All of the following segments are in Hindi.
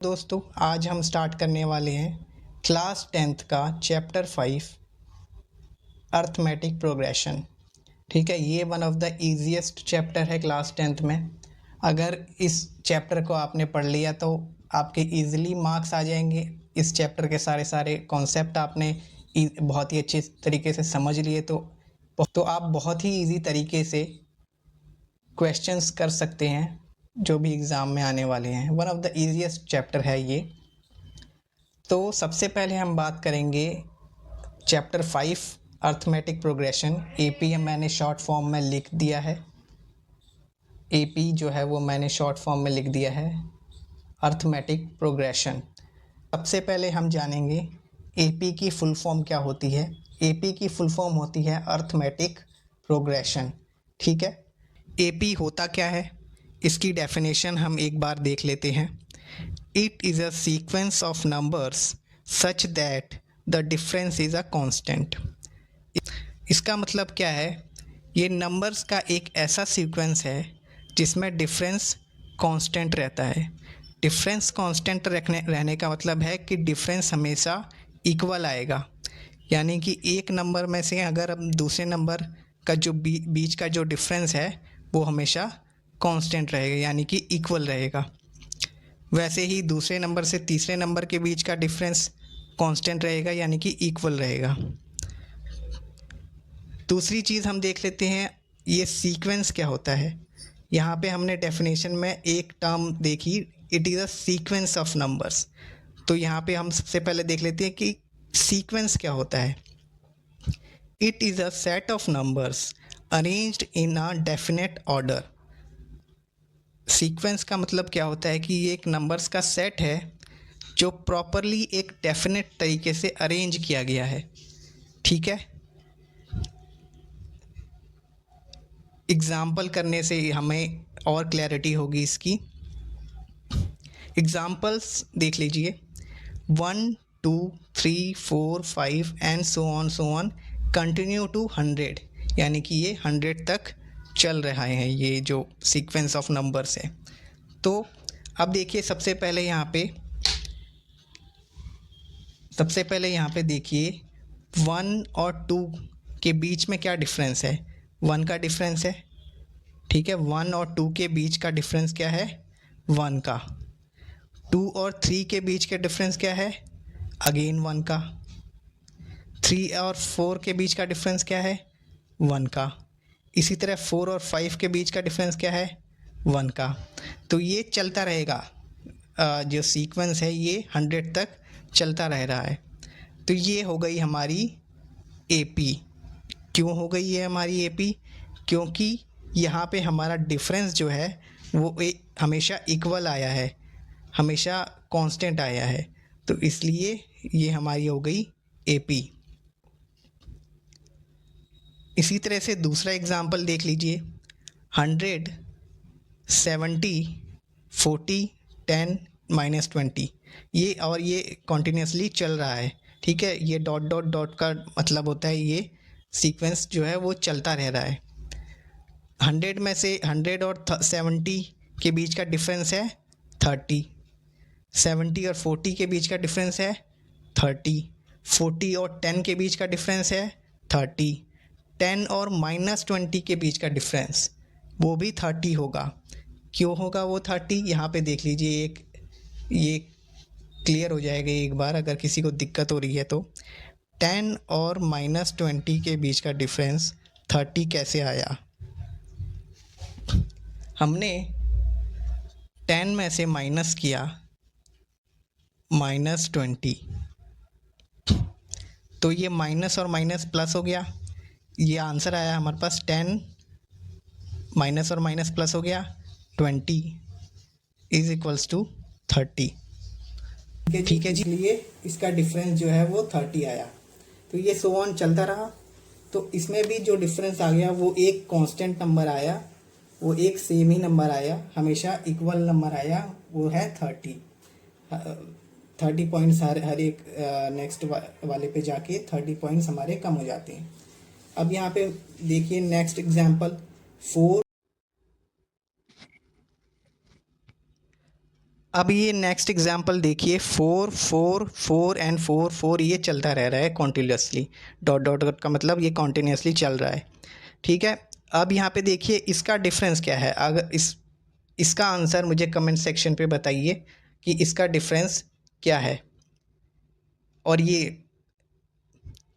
दोस्तों आज हम स्टार्ट करने वाले हैं क्लास 10th का चैप्टर 5 अर्थमेटिक प्रोग्रेशन। ठीक है, ये one of the easiest chapter है क्लास 10th में। अगर इस चैप्टर को आपने पढ़ लिया तो आपके इजीली मार्क्स आ जाएंगे। इस चैप्टर के सारे कॉन्सेप्ट आपने बहुत ही अच्छे तरीके से समझ लिए तो आप बहुत ही इजी तरीके से क्वेश्चंस कर सकते हैं जो भी एग्ज़ाम में आने वाले हैं। One of the easiest chapter है ये। तो सबसे पहले हम बात करेंगे चैप्टर 5 अर्थमेटिक प्रोग्रेशन। एपी मैंने शॉर्ट फॉर्म में लिख दिया है। एपी जो है वो मैंने शॉर्ट फॉर्म में लिख दिया है, अर्थमेटिक प्रोग्रेशन। सबसे पहले हम जानेंगे एपी की फुल फॉर्म क्या होती है। एपी की फुल फॉर्म होती है अर्थमेटिक प्रोग्रेशन। ठीक है, एपी होता क्या है, इसकी डेफिनेशन हम एक बार देख लेते हैं। It is a sequence of numbers such that the difference is a constant. इसका मतलब क्या है, ये नंबर्स का एक ऐसा सीक्वेंस है जिसमें डिफरेंस कांस्टेंट रहता है। डिफरेंस कांस्टेंट रहने का मतलब है कि डिफरेंस हमेशा इक्वल आएगा। यानी कि एक नंबर में से अगर हम दूसरे नंबर का जो बीच का जो डिफरेंस है वो हमेशा कांस्टेंट रहेगा, यानी कि इक्वल रहेगा। वैसे ही दूसरे नंबर से तीसरे नंबर के बीच का डिफरेंस कांस्टेंट रहेगा, यानी कि इक्वल रहेगा। दूसरी चीज़ हम देख लेते हैं ये सीक्वेंस क्या होता है। यहाँ पे हमने डेफिनेशन में एक टर्म देखी, it is a sequence of numbers. तो यहाँ पे हम सबसे पहले देख लेते हैं कि सीक्वेंस क्या होता है। It is a set of numbers arranged in a definite order. Sequence का मतलब क्या होता है कि ये एक नंबर्स का सेट है जो प्रॉपरली एक डेफिनेट तरीके से अरेंज किया गया है। ठीक है, एग्ज़ाम्पल करने से हमें और क्लैरिटी होगी इसकी। एग्ज़ाम्पल्स देख लीजिए, 1 2 3 4 5 and so on continue to 100, यानी कि ये 100 तक चल रहा है ये जो सीक्वेंस ऑफ नंबर्स है। तो अब देखिए सबसे पहले यहाँ पे देखिए 1 और 2 के बीच में क्या डिफरेंस है। 1 का डिफरेंस है। ठीक है, 1 और 2 के बीच का डिफरेंस क्या है, 1 का। 2 और 3 के बीच का डिफरेंस क्या है, अगेन 1 का। 3 और 4 के बीच का डिफरेंस क्या है, 1 का। इसी तरह 4 और 5 के बीच का डिफरेंस क्या है, 1 का। तो ये चलता रहेगा, जो सीक्वेंस है ये 100 तक चलता रह रहा है। तो ये हो गई हमारी एपी। क्यों हो गई है हमारी एपी, क्योंकि यहाँ पे हमारा डिफरेंस जो है वो हमेशा इक्वल आया है, हमेशा कांस्टेंट आया है। तो इसलिए ये हमारी हो गई एपी। इसी तरह से दूसरा एग्जांपल देख लीजिए, 100 70 40 10 -20। ये कॉन्टीन्यूसली चल रहा है। ठीक है, ये डॉट डॉट डॉट का मतलब होता है ये सीक्वेंस जो है वो चलता रह रहा है। 100 में से 100 और 70 के बीच का डिफरेंस है 30। 70 और 40 के बीच का डिफरेंस है 30। 40 और 10 के बीच का डिफरेंस है 30। 10 और -20 के बीच का डिफरेंस वो भी 30 होगा। क्यों होगा वो 30, यहाँ पे देख लीजिए। ये क्लियर हो जाएगा एक बार अगर किसी को दिक्कत हो रही है तो। 10 और -20 के बीच का डिफरेंस 30 कैसे आया, हमने 10 में से माइनस किया -20, तो ये माइनस और माइनस प्लस हो गया। ये आंसर आया हमारे पास 10 माइनस और माइनस प्लस हो गया 20 इज इक्वल्स टू 30। ठीक है जी, इसलिए इसका डिफरेंस जो है वो 30 आया। तो ये सो ऑन चलता रहा। तो इसमें भी जो डिफरेंस आ गया वो एक कांस्टेंट नंबर आया, वो एक सेम ही नंबर आया, हमेशा इक्वल नंबर आया, वो है 30। 30 पॉइंट्स हर एक नेक्स्ट वाले पे जाके 30 पॉइंट्स हमारे कम हो जाते हैं। अब यहाँ पे देखिए नेक्स्ट एग्जांपल 4 अब ये नेक्स्ट एग्जांपल देखिए, 4 4 4 एंड 4 4 ये चलता रह रहा है कॉन्टिन्यूसली, डॉट डॉट डॉट का मतलब ये कॉन्टिन्यूसली चल रहा है। ठीक है, अब यहाँ पे देखिए इसका डिफरेंस क्या है। अगर इसका आंसर मुझे कमेंट सेक्शन पे बताइए कि इसका डिफरेंस क्या है। और ये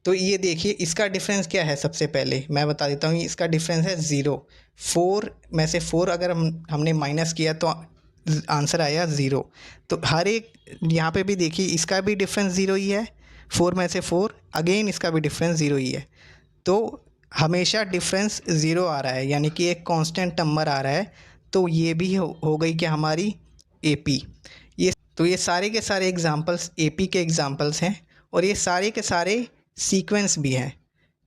तो ये देखिए इसका डिफरेंस क्या है, सबसे पहले मैं बता देता हूँ। इसका डिफरेंस है 0। 4 में से 4 अगर हमने माइनस किया तो आंसर आया 0। तो हर एक यहाँ पे भी देखिए इसका भी डिफरेंस 0 ही है। 4 में से 4 अगेन इसका भी डिफरेंस 0 ही है। तो हमेशा डिफरेंस 0 आ रहा है, यानी कि एक कांस्टेंट नंबर आ रहा है। तो ये भी हो गई कि हमारी एपी। ये सारे के सारे एग्जांपल्स एपी के एग्जांपल्स हैं, और ये सारे के सारे सीक्वेंस भी हैं।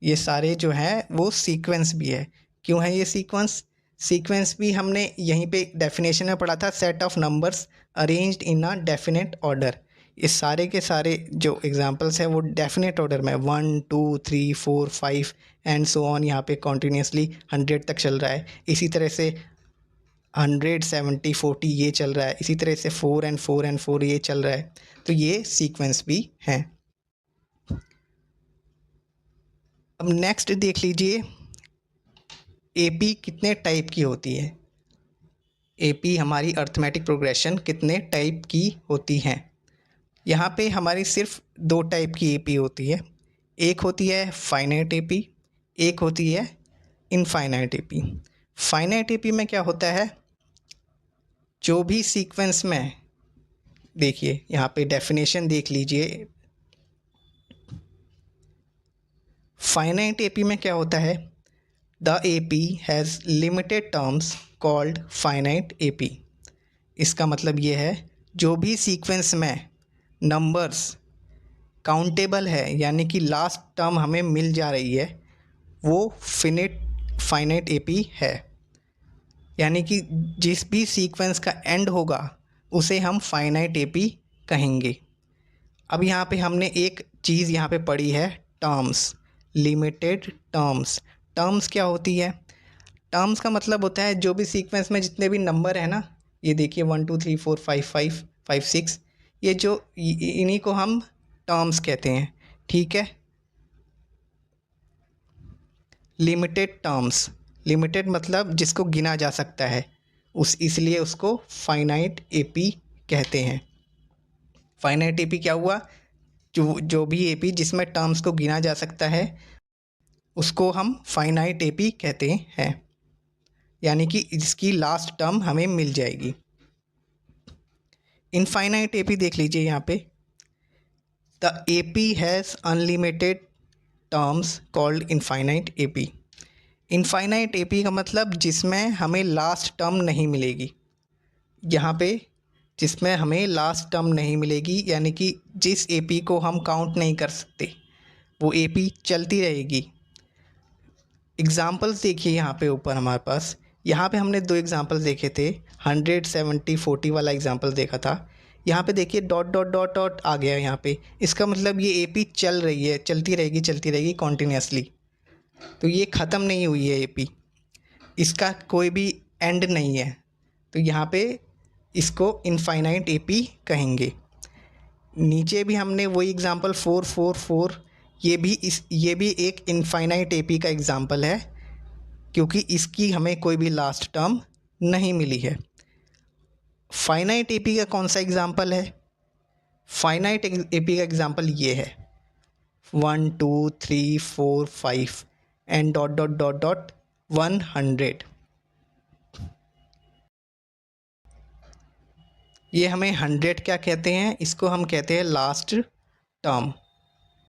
ये सारे जो हैं वो सीक्वेंस भी है। क्यों है ये सीक्वेंस? सीक्वेंस भी हमने यहीं पे डेफिनेशन में पढ़ा था, set of numbers arranged in a definite order. ये सारे के सारे जो एग्जांपल्स हैं वो डेफिनेट ऑर्डर में 1 2 3 4 5 एंड सो ऑन, यहाँ पे कॉन्टीन्यूसली 100 तक चल रहा है। इसी तरह से 100 70 40 ये चल रहा है। इसी तरह से 4 एंड 4 एंड 4 ये चल रहा है। तो ये सीक्वेंस भी हैं। अब नेक्स्ट देख लीजिए, एपी कितने टाइप की होती है। एपी हमारी अर्थमेटिक प्रोग्रेशन कितने टाइप की होती हैं। यहाँ पे हमारी सिर्फ 2 टाइप की एपी होती है। एक होती है फाइनाइट एपी, एक होती है इनफाइनाइट एपी। फाइनाइट एपी में क्या होता है, जो भी सीक्वेंस में, देखिए यहाँ पे डेफिनेशन देख लीजिए। फाइनाइट एपी में क्या होता है, the AP has limited terms called finite AP. इसका मतलब ये है, जो भी सीक्वेंस में नंबर्स काउंटेबल है, यानी कि लास्ट टर्म हमें मिल जा रही है, वो फाइनाइट एपी है। यानी कि जिस भी सीक्वेंस का एंड होगा उसे हम फाइनाइट एपी कहेंगे। अब यहाँ पे हमने एक चीज़ यहाँ पे पढ़ी है, टर्म्स, लिमिटेड टर्म्स। टर्म्स क्या होती है? टर्म्स का मतलब होता है जो भी सीक्वेंस में जितने भी नंबर है ना, ये देखिए 1 2 3 4 5 5 5 6, ये जो इन्हीं को हम टर्म्स कहते हैं। ठीक है, लिमिटेड टर्म्स, लिमिटेड मतलब जिसको गिना जा सकता है, इसलिए उसको फाइनाइट एपी कहते हैं। फाइनाइट एपी क्या हुआ, जो भी एपी जिसमें टर्म्स को गिना जा सकता है उसको हम फाइनाइट एपी कहते हैं, यानी कि इसकी लास्ट टर्म हमें मिल जाएगी। इनफाइनाइट एपी देख लीजिए यहाँ पे, the AP has unlimited terms called infinite AP. Infinite AP का मतलब जिसमें हमें लास्ट टर्म नहीं मिलेगी। यहाँ पे जिसमें हमें लास्ट टर्म नहीं मिलेगी, यानी कि जिस एपी को हम काउंट नहीं कर सकते, वो एपी चलती रहेगी। एग्ज़ाम्पल्स देखिए यहाँ पे ऊपर हमारे पास, यहाँ पे हमने 2 एग्ज़ाम्पल्स देखे थे। 100 70 40 वाला एग्ज़ाम्पल देखा था। यहाँ पे देखिए डॉट डॉट डॉट डॉट आ गया यहाँ पे, इसका मतलब ये एपी चल रही है, चलती रहेगी कॉन्टीन्यूसली। तो ये ख़त्म नहीं हुई है एपी, इसका कोई भी एंड नहीं है। तो यहाँ पे इसको इनफाइनाइट एपी कहेंगे। नीचे भी हमने वही एग्ज़ाम्पल 4 4 4, ये भी एक इनफाइनाइट एपी का एग्ज़ाम्पल है, क्योंकि इसकी हमें कोई भी लास्ट टर्म नहीं मिली है। फाइनाइट एपी का कौन सा एग्ज़ाम्पल है? फाइनाइट एपी का एग्ज़ाम्पल ये है, 1 2 3 4 5 and dot dot dot dot 100। ये हमें 100 क्या कहते हैं, इसको हम कहते हैं लास्ट टर्म।